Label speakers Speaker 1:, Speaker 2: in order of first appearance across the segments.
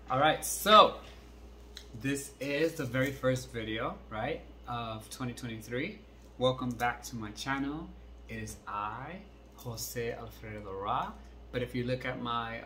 Speaker 1: Alright, so this is the very first video, right, of 2023. Welcome back to my channel. It is I, Jose Alfredo Ra. But if you look at my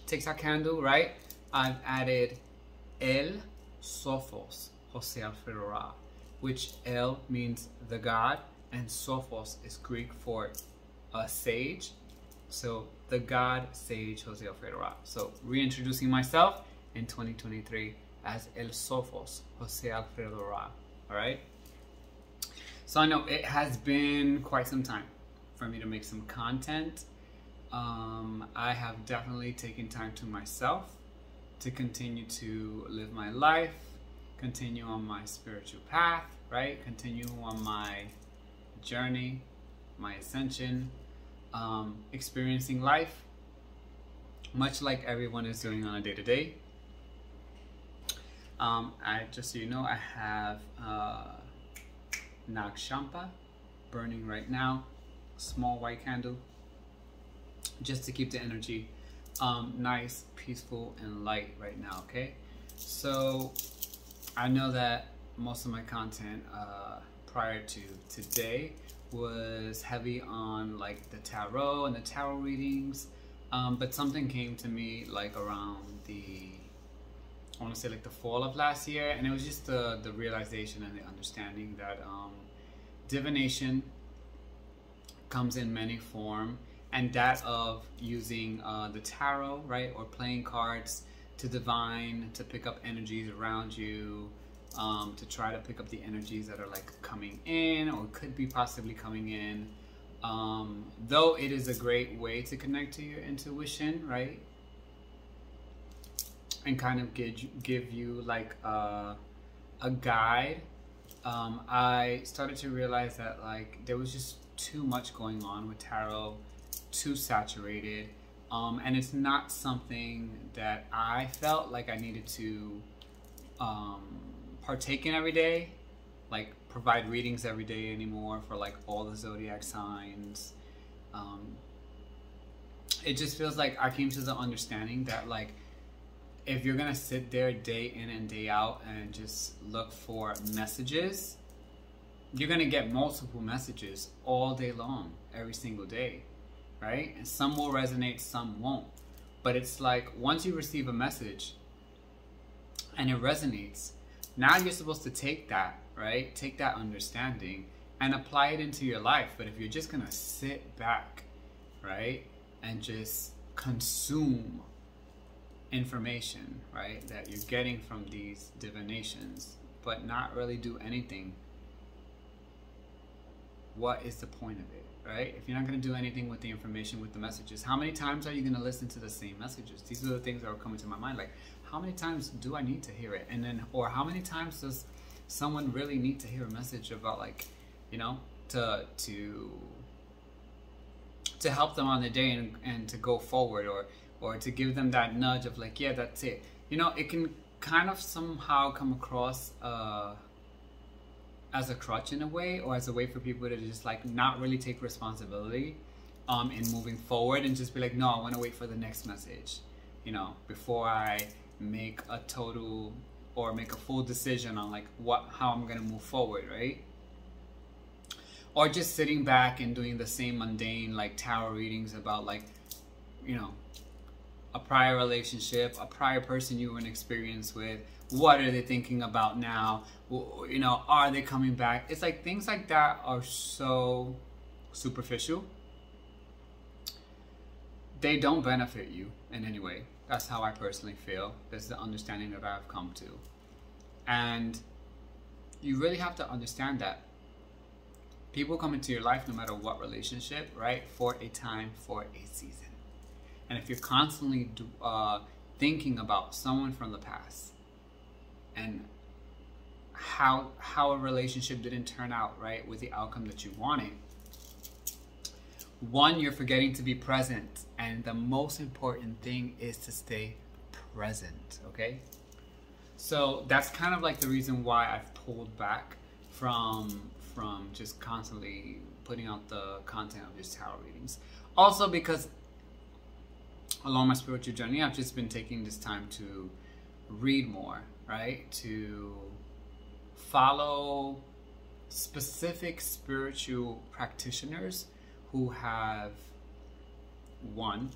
Speaker 1: TikTok handle, right, I've added El Sophos, Jose Alfredo Ra, which El means the God, and Sophos is Greek for a sage. So the God Sage Jose Alfredo Ra. So reintroducing myself in 2023 as El Sophos Jose Alfredo Ra. Alright? So I know it has been quite some time for me to make some content. I have definitely taken time to myself to continue to live my life, continue on my spiritual path, right? Continue on my journey, my ascension. Experiencing life much like everyone is doing on a day-to-day. Just so you know, I have Nag Champa burning right now, small white candle, just to keep the energy nice, peaceful, and light right now. Okay, so I know that most of my content prior to today was heavy on like the tarot and the tarot readings, but something came to me like around I want to say like the fall of last year, and it was just the realization and the understanding that divination comes in many forms, and that of using the tarot, right, or playing cards to divine, to pick up energies around you, to try to pick up the energies that are like coming in or could be possibly coming in. Though it is a great way to connect to your intuition, right? And kind of give you like a guide. I started to realize that like there was just too much going on with tarot, too saturated. And it's not something that I felt like I needed to partake in every day, like provide readings every day anymore for like all the zodiac signs. It just feels like I came to the understanding that like if you're gonna sit there day in and day out and just look for messages, you're gonna get multiple messages all day long, every single day, right? And some will resonate, some won't. But it's like once you receive a message and it resonates, now you're supposed to take that, right? Take that understanding and apply it into your life. But if you're just gonna sit back, right, and just consume information, right, that you're getting from these divinations, but not really do anything, what is the point of it, right? If you're not gonna do anything with the information, with the messages, how many times are you gonna listen to the same messages? These are the things that are coming to my mind, like, how many times do I need to hear it? And then, or how many times does someone really need to hear a message about, like, you know, to help them on the day and to go forward, or to give them that nudge of like, yeah, that's it. You know, it can kind of somehow come across as a crutch in a way, or as a way for people to just like not really take responsibility in moving forward and just be like, no, I want to wait for the next message, you know, before I make a total or make a full decision on like how I'm gonna move forward, right? Or just sitting back and doing the same mundane like tarot readings about like, you know, a prior relationship, a prior person you were in experience with. What are they thinking about now? You know, are they coming back? It's like things like that are so superficial. They don't benefit you in any way. That's how I personally feel. That's the understanding that I've come to. And you really have to understand that people come into your life no matter what relationship, right? For a time, for a season. And if you're constantly thinking about someone from the past and how a relationship didn't turn out, right, with the outcome that you wanted, one, you're forgetting to be present. And the most important thing is to stay present, okay? So that's kind of like the reason why I've pulled back from just constantly putting out the content of just tarot readings. Also because along my spiritual journey, I've just been taking this time to read more, right? To follow specific spiritual practitioners who have, one,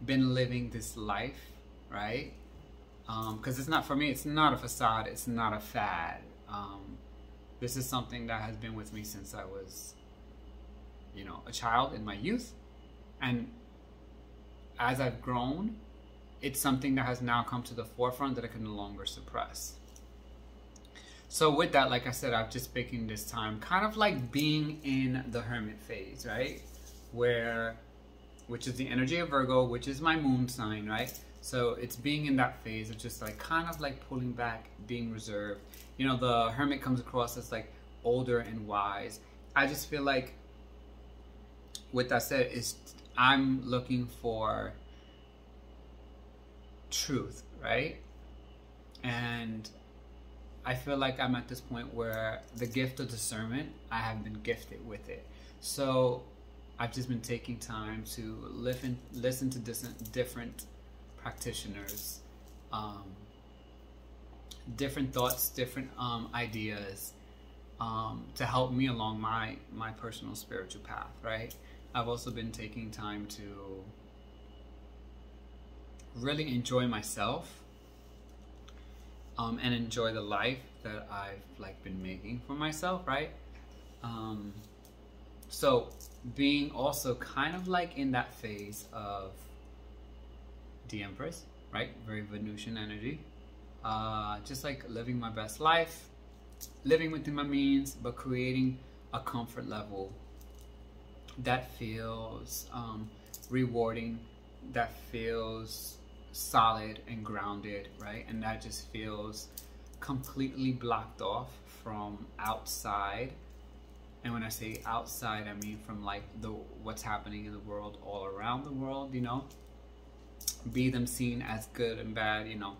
Speaker 1: been living this life, right? Because it's not, for me, it's not a facade, it's not a fad. This is something that has been with me since I was, you know, a child in my youth. And as I've grown, it's something that has now come to the forefront that I can no longer suppress. So with that, like I said, I've just taken this time kind of like being in the hermit phase, right? Which is the energy of Virgo, which is my moon sign, right? So it's being in that phase of just like kind of like pulling back, being reserved. You know, the hermit comes across as like older and wise. I just feel like, with that said, I'm looking for truth, right? And I feel like I'm at this point where the gift of discernment, I have been gifted with it. So I've just been taking time to listen to different practitioners, different thoughts, different ideas, to help me along my personal spiritual path, right? I've also been taking time to really enjoy myself, and enjoy the life that I've like been making for myself, right? So being also kind of like in that phase of the Empress, right? Very Venusian energy. Just like living my best life, living within my means, but creating a comfort level that feels rewarding, that feels solid and grounded, right? And that just feels completely blocked off from outside. And when I say outside, I mean from like what's happening in the world, all around the world, you know, be them seen as good and bad, you know.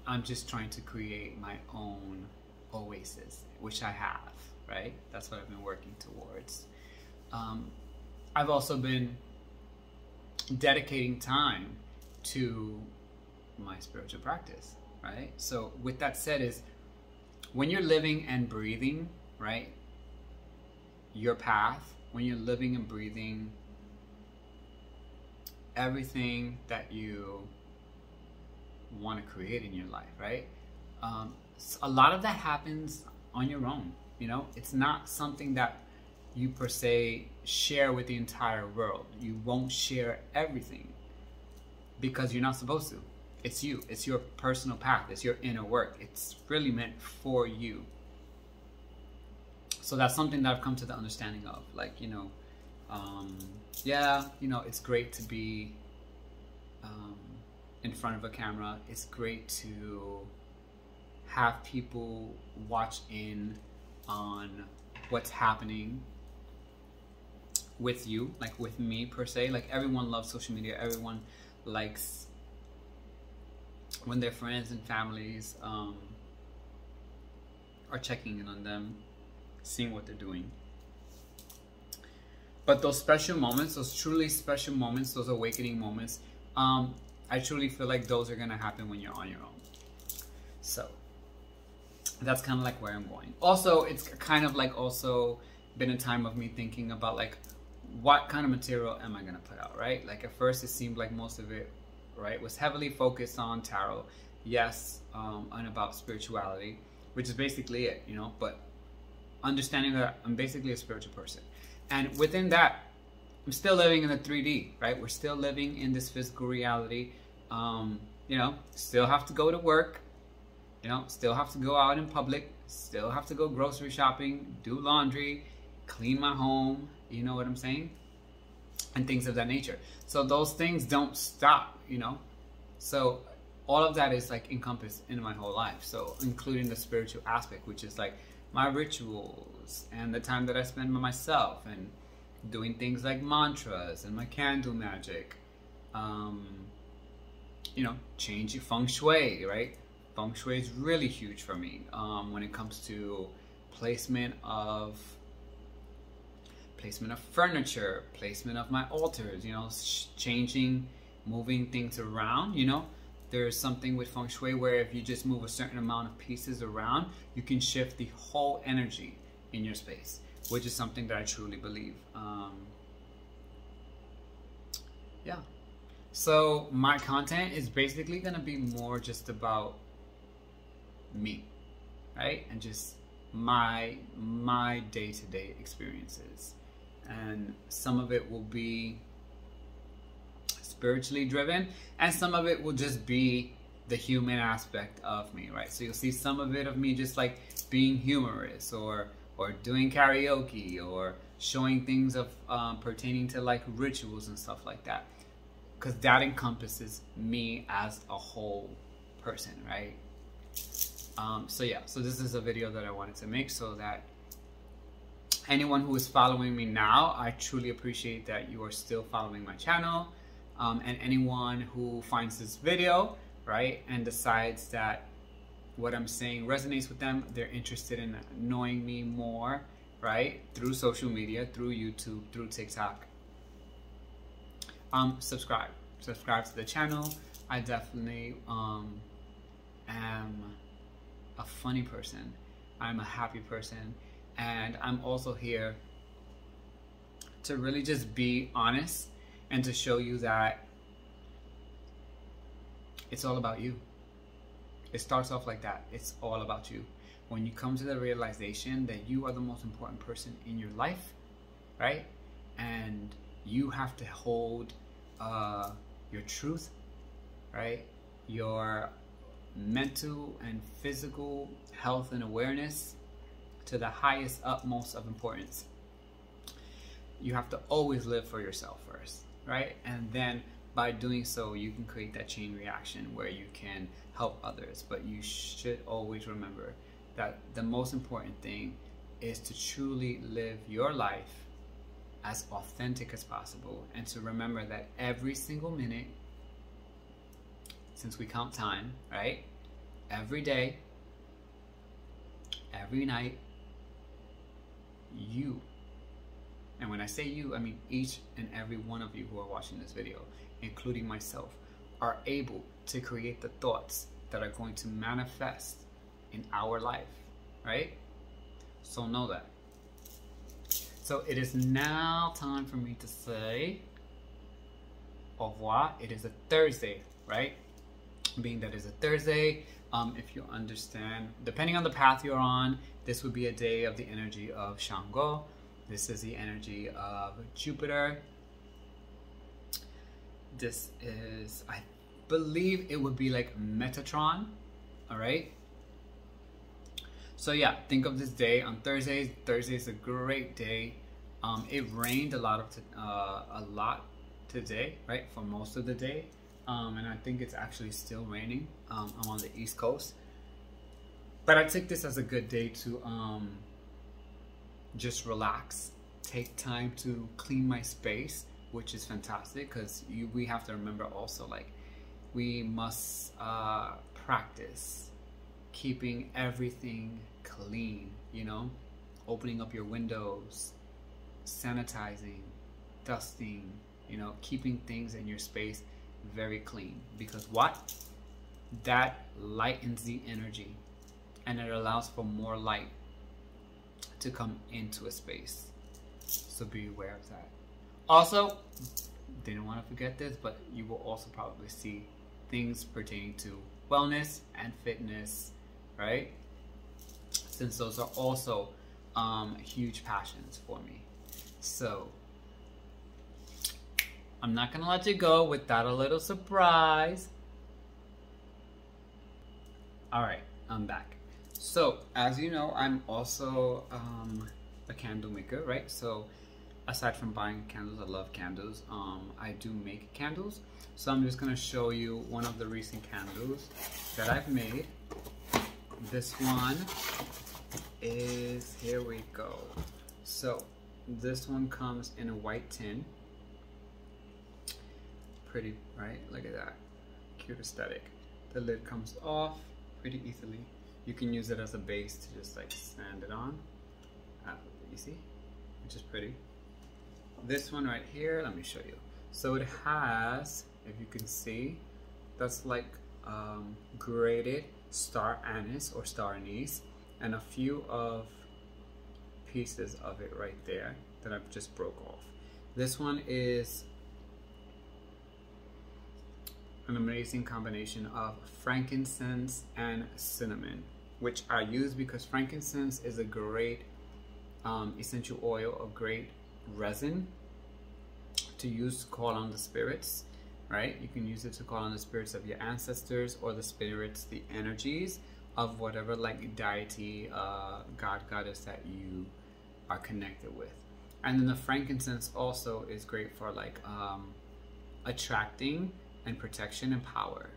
Speaker 1: I'm just trying to create my own oasis, which I have, right? That's what I've been working towards. I've also been dedicating time to my spiritual practice, right? So with that said, is when you're living and breathing, right, your path, when you're living and breathing everything that you want to create in your life, right? A lot of that happens on your own, you know? It's not something that you per se share with the entire world. You won't share everything because you're not supposed to. It's you. It's your personal path. It's your inner work. It's really meant for you. So that's something that I've come to the understanding of. Like, you know, yeah, you know, it's great to be in front of a camera. It's great to have people watch in on what's happening with you, like with me per se. Like everyone loves social media. Everyone likes when their friends and families are checking in on them, seeing what they're doing. But those special moments, those truly special moments, those awakening moments, I truly feel like those are gonna happen when you're on your own. So that's kind of like where I'm going. Also, it's kind of like also been a time of me thinking about like what kind of material am I gonna put out, right? Like at first it seemed like most of it, right, was heavily focused on tarot, yes, and about spirituality, which is basically it, you know, but understanding that I'm basically a spiritual person. And within that, I'm still living in the 3D, right? We're still living in this physical reality. You know, still have to go to work, you know, still have to go out in public, still have to go grocery shopping, do laundry, clean my home, you know what I'm saying? And things of that nature. So those things don't stop, you know? So all of that is like encompassed in my whole life. So including the spiritual aspect, which is like my rituals and the time that I spend by myself and doing things like mantras and my candle magic. You know, changing feng shui, right? Feng shui is really huge for me when it comes to placement of placement of furniture, placement of my altars, you know, changing, moving things around, you know. There's something with feng shui where if you just move a certain amount of pieces around, you can shift the whole energy in your space, which is something that I truly believe. Yeah. So my content is basically gonna be more just about me, right? And just my day-to-day experiences. And some of it will be spiritually driven, and some of it will just be the human aspect of me, right? So you'll see some of it of me just like being humorous, or doing karaoke, or showing things of pertaining to like rituals and stuff like that, because that encompasses me as a whole person, right? So yeah, so this is a video that I wanted to make so that anyone who is following me now, I truly appreciate that you are still following my channel. And anyone who finds this video, right, and decides that what I'm saying resonates with them, they're interested in knowing me more, right, through social media, through YouTube, through TikTok, subscribe to the channel. I definitely am a funny person. I'm a happy person, and I'm also here to really just be honest and to show you that it's all about you. It starts off like that. It's all about you. When you come to the realization that you are the most important person in your life, right? And you have to hold your truth, right? Your mental and physical health and awareness to the highest, utmost of importance. You have to always live for yourself first, right? And then by doing so, you can create that chain reaction where you can help others. But you should always remember that the most important thing is to truly live your life as authentic as possible, and to remember that every single minute, since we count time, right? Every day, every night, you, and when I say you, I mean each and every one of you who are watching this video, including myself, are able to create the thoughts that are going to manifest in our life, right? So know that. So it is now time for me to say au revoir. It is a Thursday, right? Being that it's a Thursday, if you understand, depending on the path you're on, this would be a day of the energy of Shango. This is the energy of Jupiter. This is, I believe it would be like Metatron, all right? So yeah, think of this day on Thursdays. Thursday is a great day. It rained a lot today, right? For most of the day. And I think it's actually still raining. I'm on the East Coast. But I take this as a good day to just relax, take time to clean my space, which is fantastic, because we have to remember also, like, we must practice keeping everything clean, you know, opening up your windows, sanitizing, dusting, you know, keeping things in your space very clean, because what? That lightens the energy, and it allows for more light to come into a space. So be aware of that. Also, didn't want to forget this, but you will also probably see things pertaining to wellness and fitness, right? Since those are also huge passions for me. So I'm not gonna let you go without a little surprise. All right, I'm back. So as you know, I'm also a candle maker, right? So aside from buying candles, I love candles. I do make candles. So I'm just gonna show you one of the recent candles that I've made. This one is, here we go. So this one comes in a white tin. Pretty, right? Look at that. Cute aesthetic. The lid comes off pretty easily. You can use it as a base to just like sand it on. You see? Which is pretty. this one right here, let me show you. So it has, if you can see, that's like grated star anise or star anise, and a few of pieces of it right there that I've just broke off. This one is an amazing combination of frankincense and cinnamon, which I use because frankincense is a great essential oil, a great resin to use to call on the spirits, right? You can use it to call on the spirits of your ancestors or the spirits, the energies of whatever like deity, god, goddess that you are connected with. And then the frankincense also is great for like attracting and protection and power.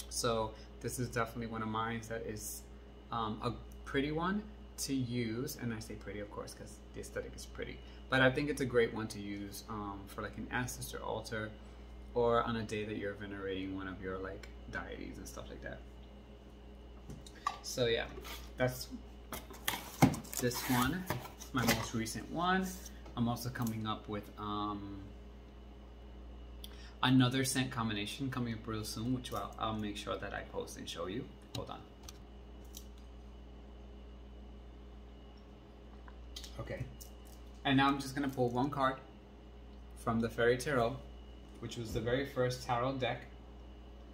Speaker 1: So this is definitely one of mine that is a pretty one to use, and I say pretty of course because the aesthetic is pretty, but I think it's a great one to use for like an ancestor altar or on a day that you're venerating one of your like deities and stuff like that. So yeah, that's this one, my most recent one. I'm also coming up with another scent combination coming up real soon, which I'll make sure that I post and show you. Hold on. Okay, and now I'm just gonna pull one card from the Fairy Tarot, which was the very first tarot deck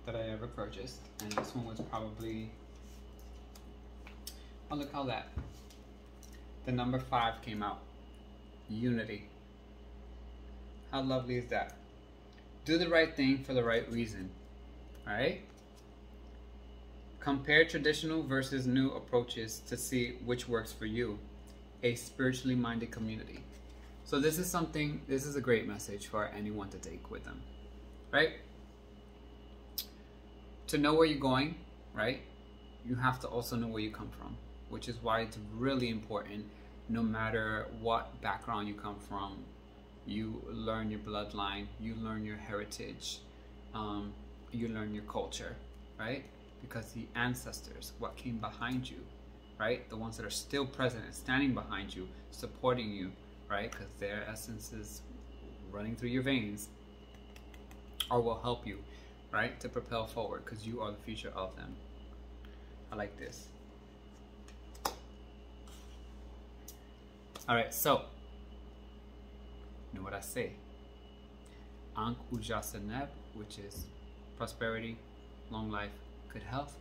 Speaker 1: that I ever purchased, and this one was probably, oh look how that, the number 5 came out, Unity. How lovely is that? Do the right thing for the right reason, right? Compare traditional versus new approaches to see which works for you. A spiritually minded community. So this is something, this is a great message for anyone to take with them, right? To know where you're going, right? You have to also know where you come from, which is why it's really important, no matter what background you come from, you learn your bloodline, you learn your heritage, you learn your culture, right? Because the ancestors, what came behind you, right? The ones that are still present and standing behind you, supporting you, right? Because their essence is running through your veins, or will help you, right? To propel forward, because you are the future of them. I like this. All right, so, you know what I say? Ankh, Udja, Seneb, which is prosperity, long life, good health,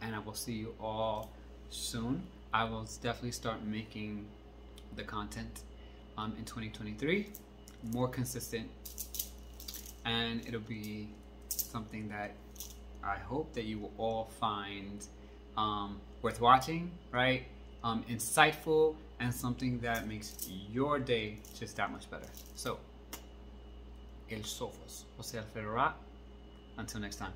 Speaker 1: and I will see you all soon. I will definitely start making the content in 2023 more consistent, and it'll be something that I hope that you will all find worth watching, right? Insightful, and something that makes your day just that much better. So, El Sofos, Jose Alfredo Ra. Until next time.